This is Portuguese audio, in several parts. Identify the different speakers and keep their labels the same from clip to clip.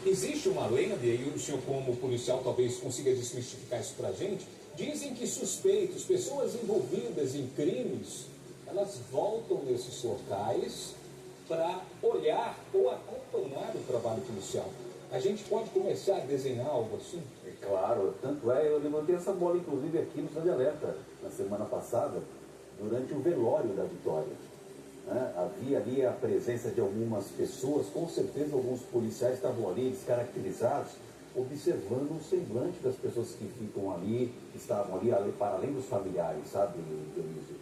Speaker 1: Existe uma lenda, e aí o senhor como policial talvez consiga desmistificar isso pra gente, dizem que suspeitos, pessoas envolvidas em crimes, elas voltam nesses locais para olhar ou acompanhar o trabalho policial. A gente pode começar a desenhar algo assim?
Speaker 2: É claro, tanto é, eu levantei essa bola inclusive aqui no Cidade Alerta, na semana passada, durante o velório da Vitória. Havia ali a presença de algumas pessoas, com certeza alguns policiais estavam ali descaracterizados, observando o semblante das pessoas que ficam ali, que estavam ali para além dos familiares, sabe, Dionísio?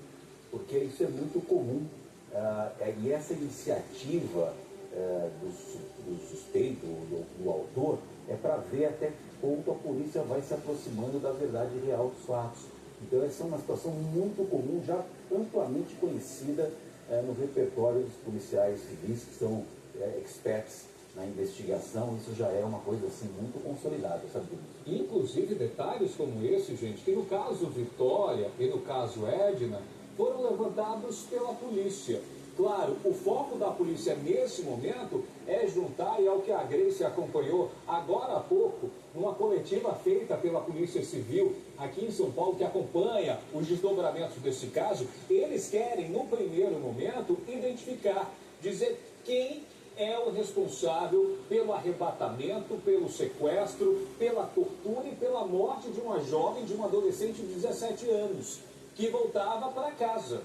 Speaker 2: Porque isso é muito comum. E essa iniciativa do suspeito, do autor, é para ver até que ponto a polícia vai se aproximando da verdade real dos fatos. Então essa é uma situação muito comum, já amplamente conhecida no repertório dos policiais civis, que são experts na investigação. Isso já é uma coisa assim muito consolidada, sabe?
Speaker 1: Inclusive detalhes como esse, gente, que no caso Vitória e no caso Edna, foram levantados pela polícia. Claro, o foco da polícia nesse momento é juntar, e ao que a Grace acompanhou agora há pouco, numa coletiva feita pela Polícia Civil aqui em São Paulo, que acompanha os desdobramentos desse caso, eles querem, no primeiro momento, identificar, dizer quem é o responsável pelo arrebatamento, pelo sequestro, pela tortura e pela morte de uma jovem, de uma adolescente de 17 anos, que voltava para casa.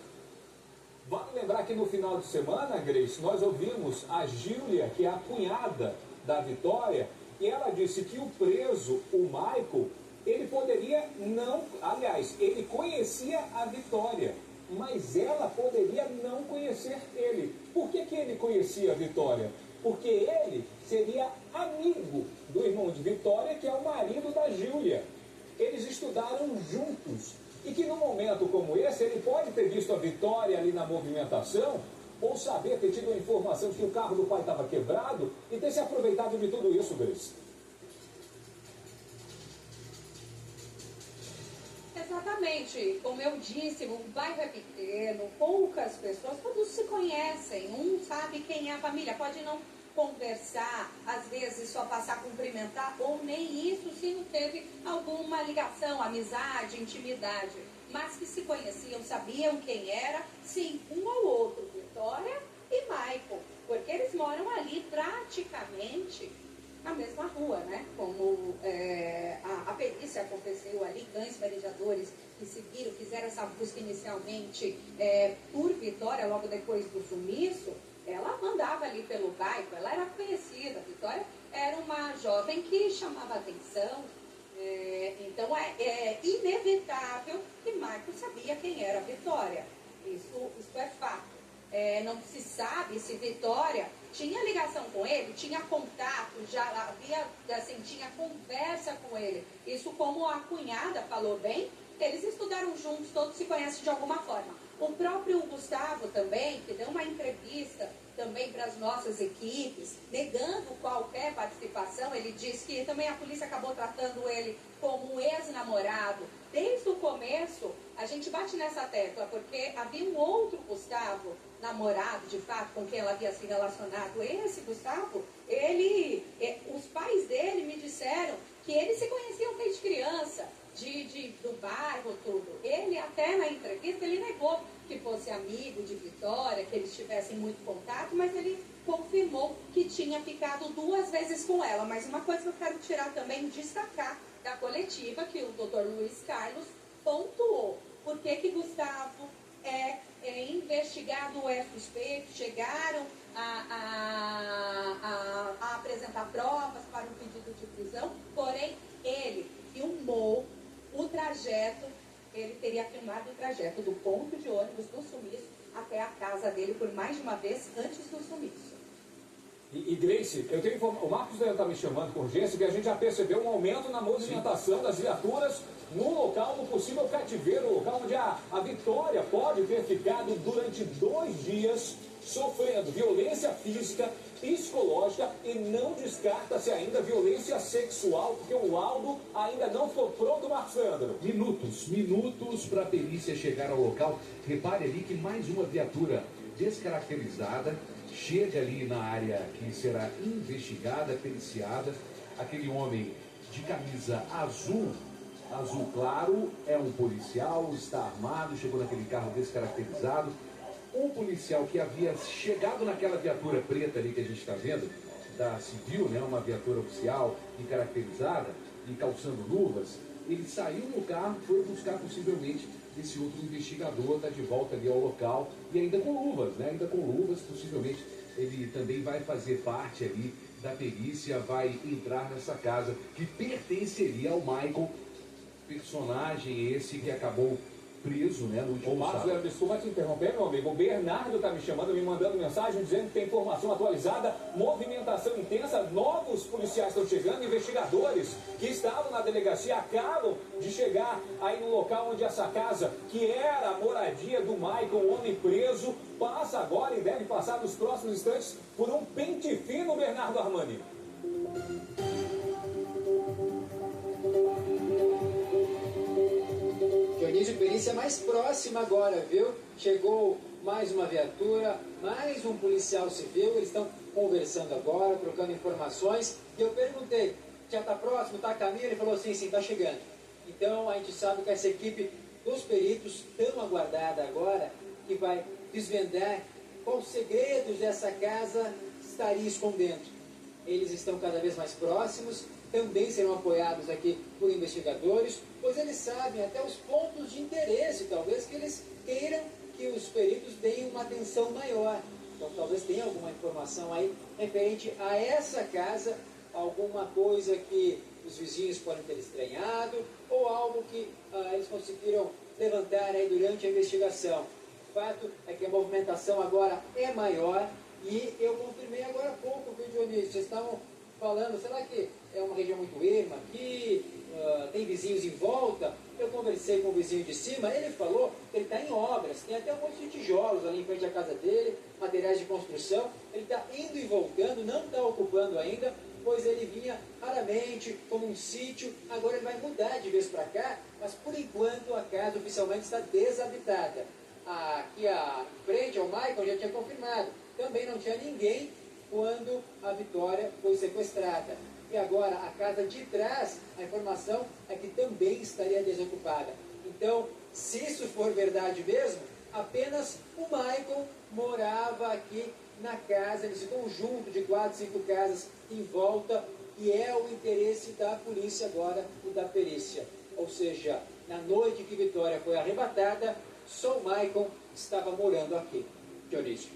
Speaker 1: Vale lembrar que no final de semana, Grace, nós ouvimos a Júlia, que é a cunhada da Vitória, e ela disse que o preso, o Michael, ele poderia não... Aliás, ele conhecia a Vitória, mas ela poderia não conhecer ele. Por que ele conhecia a Vitória? Porque ele seria amigo do irmão de Vitória, que é o marido da Júlia. Eles estudaram juntos. E que num momento como esse, ele pode ter visto a Vitória ali na movimentação, ou saber, ter tido a informação de que o carro do pai estava quebrado, e ter se aproveitado de tudo isso, Grace.
Speaker 3: Exatamente, como eu disse, o bairro é pequeno, poucas pessoas, todos se conhecem, um sabe quem é a família, pode não conversar, às vezes só passar a cumprimentar, ou nem isso se não teve alguma ligação, amizade, intimidade, mas que se conheciam, sabiam quem era, sim, um ao outro, Vitória e Michael, porque eles moram ali praticamente na mesma rua, né? Como a perícia aconteceu ali, cães farejadores que seguiram, fizeram essa busca inicialmente por Vitória, logo depois do sumiço. Ela andava ali pelo bairro, ela era conhecida. Vitória era uma jovem que chamava atenção, então é inevitável que Michael sabia quem era Vitória. Isso é fato. Não se sabe se Vitória tinha ligação com ele, tinha contato, já havia, assim, tinha conversa com ele. Isso, como a cunhada falou bem, eles estudaram juntos, todos se conhecem de alguma forma. O próprio Gustavo também, que deu uma entrevista também para as nossas equipes, negando qualquer participação, ele disse que também a polícia acabou tratando ele como um ex-namorado. Desde o começo, a gente bate nessa tecla, porque havia um outro Gustavo, namorado, de fato, com quem ela havia se relacionado. Esse Gustavo, os pais dele me disseram que eles se conheciam desde criança, do bairro, tudo. Ele até na entrevista, ele negou que fosse amigo de Vitória, que eles tivessem muito contato, mas ele confirmou que tinha ficado 2 vezes com ela. Mas uma coisa que eu quero tirar também, destacar da coletiva, que o Dr. Luiz Carlos pontuou. Por que Gustavo é investigado, é suspeito, chegaram a apresentar provas para um pedido de prisão, porém ele filmou o trajeto, ele teria filmado o trajeto do ponto de ônibus do sumiço até a casa dele por mais de uma vez antes do sumiço.
Speaker 1: E Grace, eu tenho o Marcos deve estar me chamando com urgência, que a gente já percebeu um aumento na movimentação das viaturas no local do possível cativeiro, o local onde a Vitória pode ter ficado durante 2 dias sofrendo violência física, psicológica, e não descarta-se ainda violência sexual, porque o laudo ainda não foi pronto, Marcos Leandro.
Speaker 4: Minutos para a perícia chegar ao local. Repare ali que mais uma viatura descaracterizada, chega ali na área que será investigada, periciada. Aquele homem de camisa azul claro, é um policial, está armado, chegou naquele carro descaracterizado. Um policial que havia chegado naquela viatura preta ali que a gente está vendo, da Civil, né, uma viatura oficial e caracterizada, e calçando luvas, ele saiu no carro, foi buscar possivelmente esse outro investigador, está de volta ali ao local, e ainda com luvas, né, ainda com luvas, possivelmente ele também vai fazer parte ali da perícia, vai entrar nessa casa que pertenceria ao Michael, personagem esse que acabou preso, né, no último sábado.
Speaker 1: Desculpa te interromper, meu amigo. O Bernardo está me chamando, me mandando mensagem dizendo que tem informação atualizada, movimentação intensa, novos policiais estão chegando, investigadores que estavam na delegacia acabam de chegar aí no local onde essa casa, que era a moradia do Michael, o homem preso, passa agora e deve passar nos próximos instantes por um pente fino, Bernardo Armani.
Speaker 5: Dionísio, perícia mais próxima agora, viu? Chegou mais uma viatura, mais um policial civil, eles estão conversando agora, trocando informações, e eu perguntei, já está próximo, está a caminho? Ele falou, sim, está chegando. Então a gente sabe que essa equipe dos peritos, tão aguardada agora, que vai desvendar quais segredos essa casa estaria escondendo. Eles estão cada vez mais próximos, também serão apoiados aqui por investigadores, pois eles sabem até os pontos de interesse, talvez que eles queiram que os peritos deem uma atenção maior. Então talvez tenha alguma informação aí referente a essa casa, alguma coisa que os vizinhos podem ter estranhado, ou algo que eles conseguiram levantar aí durante a investigação. O fato é que a movimentação agora é maior, e eu confirmei agora há pouco, viu, Dionísio? Vocês estavam falando, será que é uma região muito erma aqui, tem vizinhos em volta? Eu conversei com o vizinho de cima, ele falou que ele está em obras, tem até um monte de tijolos ali em frente à casa dele, materiais de construção, ele está indo e voltando, não está ocupando ainda, pois ele vinha raramente como um sítio, agora ele vai mudar de vez para cá, mas por enquanto a casa oficialmente está desabitada. Aqui à frente, ao Michael, já tinha confirmado, também não tinha ninguém quando a Vitória foi sequestrada. E agora, a casa de trás, a informação é que também estaria desocupada. Então, se isso for verdade mesmo, apenas o Michael morava aqui na casa, nesse conjunto de 4, 5 casas em volta, e é o interesse da polícia agora e da perícia. Ou seja, na noite que Vitória foi arrebatada, só o Michael estava morando aqui. Dionísio.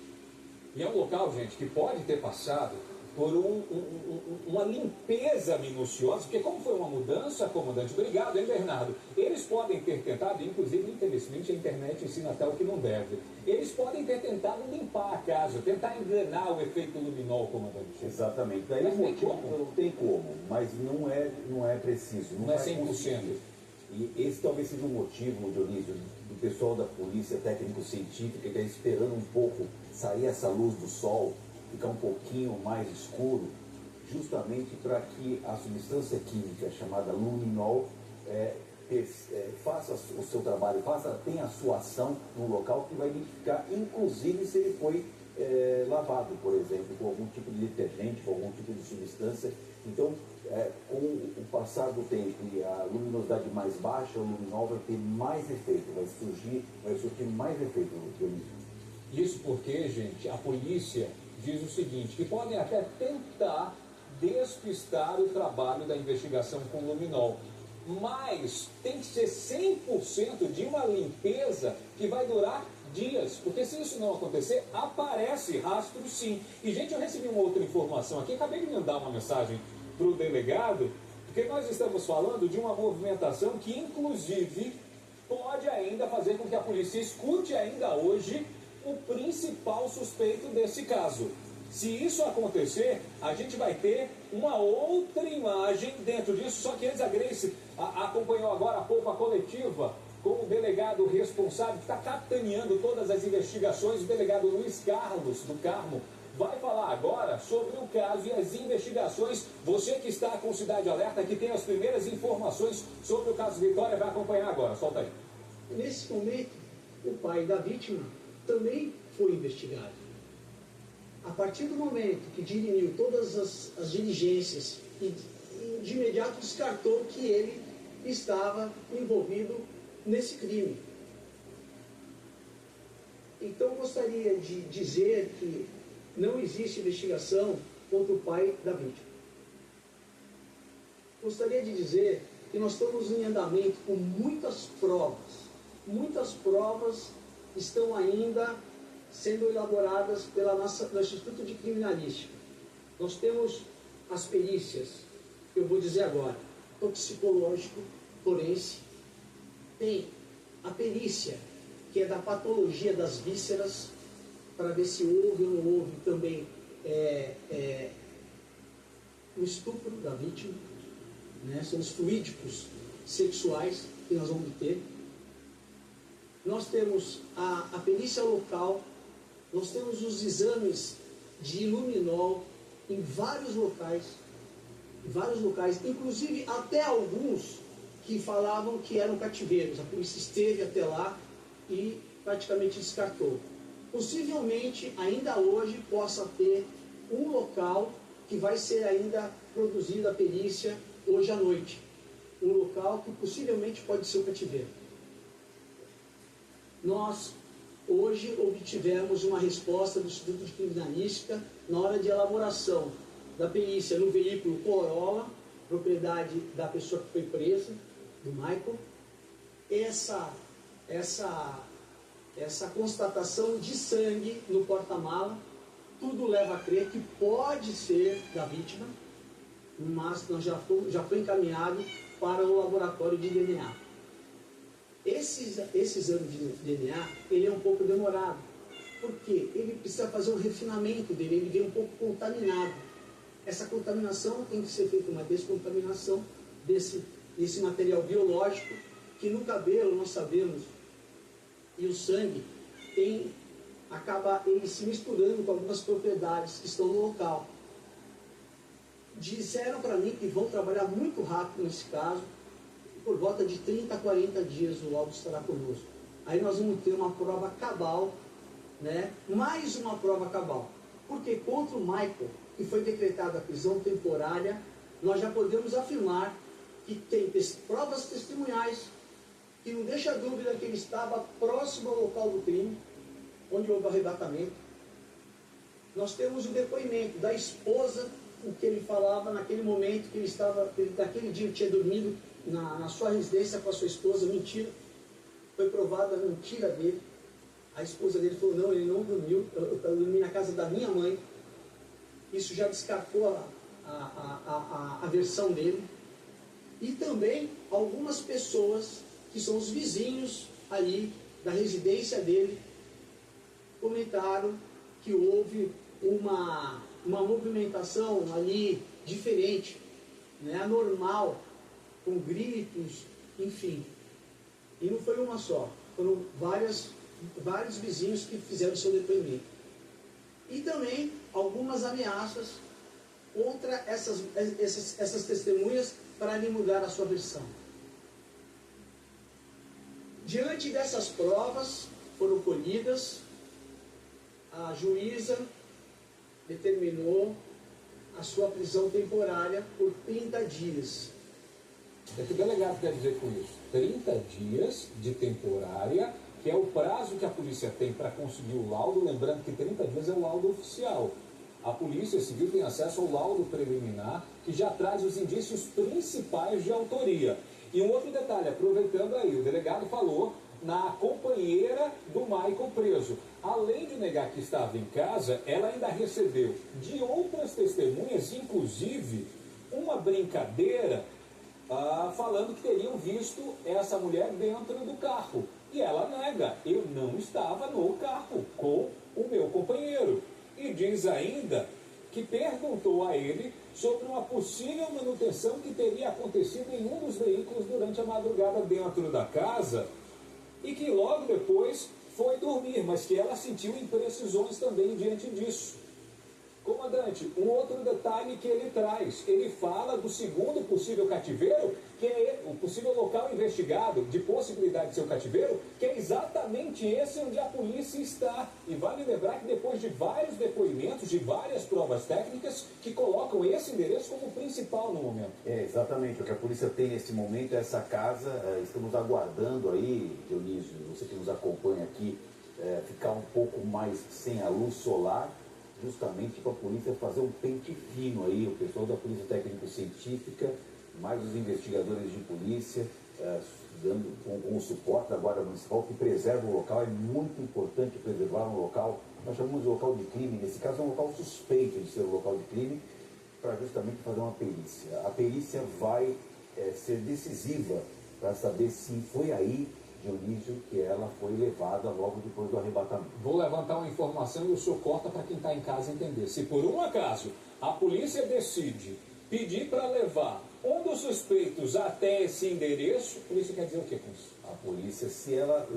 Speaker 1: E é um local, gente, que pode ter passado por uma limpeza minuciosa, porque como foi uma mudança, comandante, obrigado, hein, Bernardo? Eles podem ter tentado, inclusive, infelizmente, a internet ensina até o que não deve. Eles podem ter tentado limpar a casa, tentar enganar o efeito luminol, comandante.
Speaker 2: Exatamente. Daí o motivo não tem como, mas não é preciso.
Speaker 1: Não é 100%.
Speaker 2: E esse talvez seja o motivo, Dionísio, do pessoal da polícia técnico-científica que está esperando um pouco sair essa luz do sol, ficar um pouquinho mais escuro, justamente para que a substância química chamada luminol faça o seu trabalho, tenha a sua ação no local que vai identificar, inclusive, se ele foi lavado, por exemplo, com algum tipo de detergente, com algum tipo de substância. Então, com o passar do tempo e a luminosidade mais baixa, o luminol vai ter mais efeito, vai surgir mais efeito, Dionísio.
Speaker 1: Isso porque, gente, a polícia diz o seguinte, que podem até tentar despistar o trabalho da investigação com luminol, mas tem que ser 100% de uma limpeza que vai durar dias, porque se isso não acontecer, aparece rastro sim. E, gente, eu recebi uma outra informação aqui, acabei de mandar uma mensagem para o delegado, porque nós estamos falando de uma movimentação que, inclusive, pode ainda fazer com que a polícia escute ainda hoje o principal suspeito desse caso. Se isso acontecer, a gente vai ter uma outra imagem dentro disso, só que antes a Grace acompanhou agora há pouco a coletiva com o delegado responsável que está capitaneando todas as investigações, o delegado Luiz Carlos do Carmo, vai falar agora sobre o caso e as investigações. Você que está com Cidade Alerta, que tem as primeiras informações sobre o caso Vitória, vai acompanhar agora. Solta aí.
Speaker 6: Nesse momento, o pai da vítima também foi investigado. A partir do momento que dirimiu todas as diligências e de imediato descartou que ele estava envolvido nesse crime. Então, gostaria de dizer que não existe investigação contra o pai da vítima. Gostaria de dizer que nós estamos em andamento com muitas provas. Muitas provas estão ainda sendo elaboradas pelo Instituto de Criminalística. Nós temos as perícias, que eu vou dizer agora, toxicológico, forense, tem a perícia, que é da patologia das vísceras, para ver se houve ou não houve também o estupro da vítima, né? São os fluídicos sexuais que nós vamos ter. Nós temos a perícia local, nós temos os exames de luminol em vários locais, inclusive até alguns que falavam que eram cativeiros. A polícia esteve até lá e praticamente descartou. Possivelmente, ainda hoje, possa ter um local que vai ser ainda produzida a perícia hoje à noite. Um local que possivelmente pode ser o cativeiro. Nós, hoje, obtivemos uma resposta do Instituto de Criminalística na hora de elaboração da perícia no veículo Corolla, propriedade da pessoa que foi presa, do Michael. Essa constatação de sangue no porta-mala, tudo leva a crer que pode ser da vítima, mas já foi encaminhado para o laboratório de DNA. Esse exame de DNA, ele é um pouco demorado, porque ele precisa fazer um refinamento dele, ele vem um pouco contaminado. Essa contaminação tem que ser feita uma descontaminação desse material biológico, que no cabelo nós sabemos, e o sangue acaba ele se misturando com algumas propriedades que estão no local. Disseram para mim que vão trabalhar muito rápido nesse caso, por volta de 30 a 40 dias o laudo estará conosco. Aí nós vamos ter uma prova cabal, né? Mais uma prova cabal. Porque contra o Michael, que foi decretada a prisão temporária, nós já podemos afirmar que tem provas testemunhais que não deixa dúvida que ele estava próximo ao local do crime, onde houve arrebatamento. Nós temos o depoimento da esposa, o que ele falava naquele momento que naquele dia ele tinha dormido na sua residência com a sua esposa. Mentira. Foi provada a mentira dele. A esposa dele falou, não, ele não dormiu, eu dormi na casa da minha mãe. Isso já descartou a versão dele. E também algumas pessoas que são os vizinhos ali da residência dele, comentaram que houve uma movimentação ali diferente, né, anormal, com gritos, enfim. E não foi uma só, foram vários vizinhos que fizeram seu depoimento. E também algumas ameaças contra essas testemunhas para lhe mudar a sua versão. Diante dessas provas foram colhidas, a juíza determinou a sua prisão temporária por 30 dias.
Speaker 1: O que o delegado quer dizer com isso? 30 dias de temporária, que é o prazo que a polícia tem para conseguir o laudo, lembrando que 30 dias é o laudo oficial. A Polícia Civil tem acesso ao laudo preliminar, que já traz os indícios principais de autoria. E um outro detalhe, aproveitando aí, o delegado falou na companheira do Michael preso. Além de negar que estava em casa, ela ainda recebeu de outras testemunhas, inclusive, uma brincadeira falando que teriam visto essa mulher dentro do carro. E ela nega, eu não estava no carro com o meu companheiro. E diz ainda que perguntou a ele sobre uma possível manutenção que teria acontecido em um dos veículos durante a madrugada dentro da casa e que logo depois foi dormir, mas que ela sentiu imprecisões também diante disso. Comandante, um outro detalhe que ele traz, ele fala do segundo possível cativeiro, que é o possível local investigado de possibilidade de ser o cativeiro, que é exatamente esse onde a polícia está. E vale lembrar que depois de vários depoimentos, de várias provas técnicas, que colocam esse endereço como principal no momento.
Speaker 2: É, exatamente. O que a polícia tem nesse momento é essa casa. Estamos aguardando aí, Dionísio, você que nos acompanha aqui, ficar um pouco mais sem a luz solar, justamente para a polícia fazer um pente fino aí, o pessoal da Polícia Técnico-Científica, mais os investigadores de polícia, dando com o suporte da Guarda Municipal, que preserva o local. É muito importante preservar um local, nós chamamos de local de crime, nesse caso é um local suspeito de ser um local de crime, para justamente fazer uma perícia. A perícia vai ser decisiva para saber se foi aí, Dionísio, que ela foi levada logo depois do arrebatamento.
Speaker 1: Vou levantar uma informação e o senhor corta para quem está em casa entender. Se por um acaso a polícia decide pedir para levar um dos suspeitos até esse endereço, a polícia quer dizer o que com isso?
Speaker 2: A polícia, se ela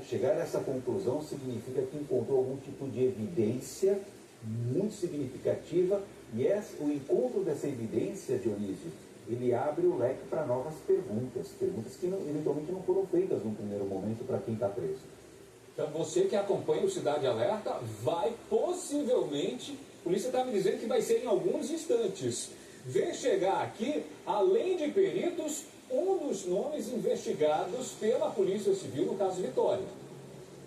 Speaker 2: chegar a essa conclusão, significa que encontrou algum tipo de evidência muito significativa, e o encontro dessa evidência, Dionísio, ele abre o leque para novas perguntas que eventualmente não foram feitas num primeiro momento para quem está preso.
Speaker 1: Então você que acompanha o Cidade Alerta vai possivelmente, a polícia está me dizendo que vai ser em alguns instantes, ver chegar aqui, além de peritos, um dos nomes investigados pela Polícia Civil no caso Vitória.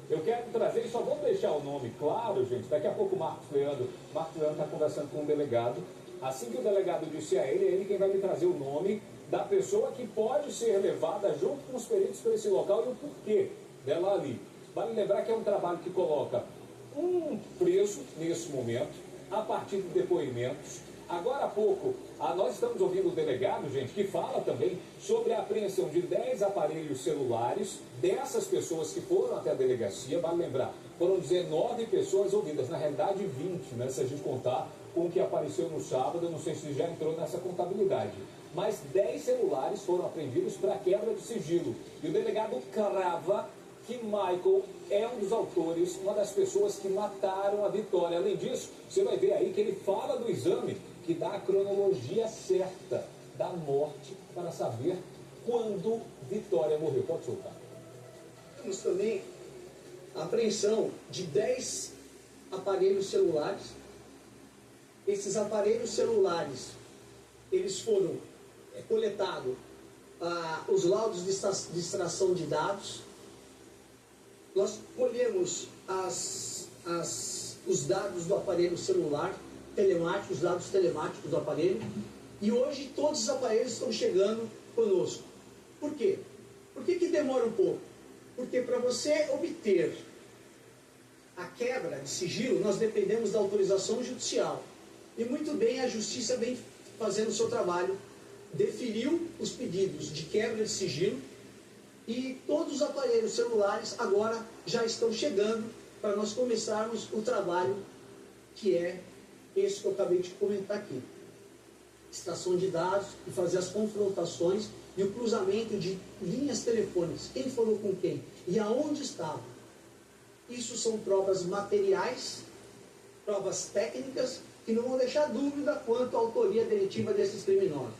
Speaker 1: Eu quero trazer, só vou deixar o nome claro, gente, daqui a pouco o Marcos Leandro está conversando com o delegado. Assim que o delegado disse a ele, é ele quem vai me trazer o nome da pessoa que pode ser levada junto com os peritos para esse local e o porquê dela ali. Vale lembrar que é um trabalho que coloca um preso nesse momento, a partir de depoimentos. Agora há pouco, nós estamos ouvindo o delegado, gente, que fala também sobre a apreensão de 10 aparelhos celulares dessas pessoas que foram até a delegacia. Vale lembrar, foram 19 pessoas ouvidas, na realidade 20, né, se a gente contar com o que apareceu no sábado, eu não sei se já entrou nessa contabilidade. Mas 10 celulares foram apreendidos para quebra de sigilo. E o delegado crava que Michael é um dos autores, uma das pessoas que mataram a Vitória. Além disso, você vai ver aí que ele fala do exame que dá a cronologia certa da morte para saber quando Vitória morreu. Pode soltar.
Speaker 6: Temos também a apreensão de 10 aparelhos celulares. Esses aparelhos celulares, eles foram coletados os laudos de extração de dados. Nós colhemos os dados do aparelho celular, telemático, os dados telemáticos do aparelho, e hoje todos os aparelhos estão chegando conosco. Por quê? Por que demora um pouco? Porque para você obter a quebra de sigilo, nós dependemos da autorização judicial. E muito bem, a Justiça vem fazendo o seu trabalho, deferiu os pedidos de quebra de sigilo, e todos os aparelhos celulares agora já estão chegando para nós começarmos o trabalho que é esse que eu acabei de comentar aqui. Extração de dados e fazer as confrontações e o cruzamento de linhas telefônicas. Quem falou com quem e aonde estava. Isso são provas materiais, provas técnicas, que não vão deixar dúvida quanto à autoria delitiva desses criminosos.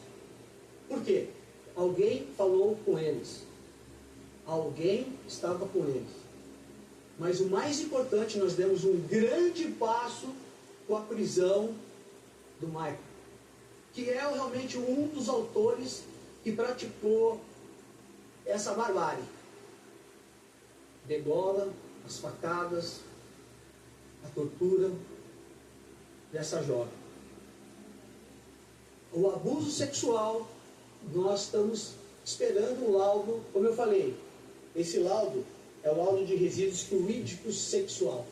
Speaker 6: Por quê? Alguém falou com eles. Alguém estava com eles. Mas o mais importante, nós demos um grande passo com a prisão do Michael, que é realmente um dos autores que praticou essa barbárie. Degola, as facadas, a tortura dessa jovem. O abuso sexual, nós estamos esperando o laudo, como eu falei, esse laudo é o laudo de resíduos fluídicos sexual.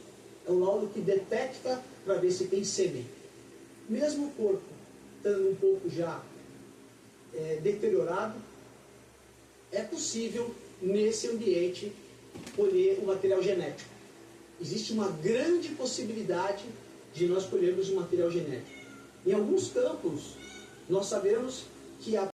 Speaker 6: É um laudo que detecta para ver se tem sêmen. Mesmo o corpo estando um pouco já deteriorado, é possível, nesse ambiente, colher o material genético. Existe uma grande possibilidade de nós colhermos o material genético. Em alguns campos, nós sabemos que a